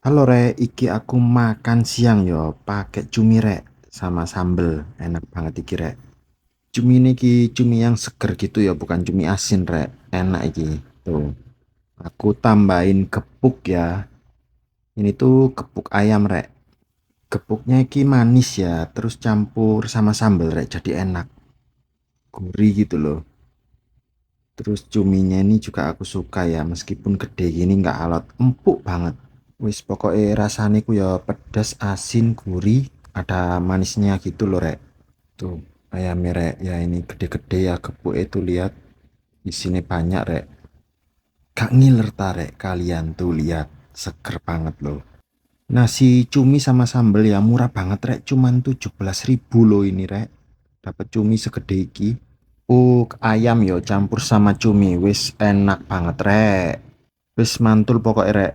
Halo Rek, iki aku makan siang yo pakai cumi Rek sama sambel. Enak banget iki Rek. Cumi ini ki cumi yang seger gitu ya, bukan cumi asin Rek. Enak iki. Tuh, aku tambahin gepuk ya. Ini tuh gepuk ayam Rek. Gepuknya iki manis ya, terus campur sama sambel Rek, jadi enak. Gurih gitu loh. Terus cuminya ini juga aku suka ya, meskipun gede gini nggak alot, empuk banget. Wis pokoknya rasanya ku ya pedas, asin, gurih, ada manisnya gitu loh Rek. Tuh ayam Rek, ya ini gede-gede ya gepuk itu, lihat di sini banyak Rek. Gak ngiler ta Rek, kalian tuh lihat, seger banget loh. Nasi cumi sama sambel ya murah banget Rek, cuman 17.000 loh ini Rek. Dapat cumi segede iki. Ayam yo campur sama cumi, wis enak banget Rek. Wis mantul pokoknya Rek.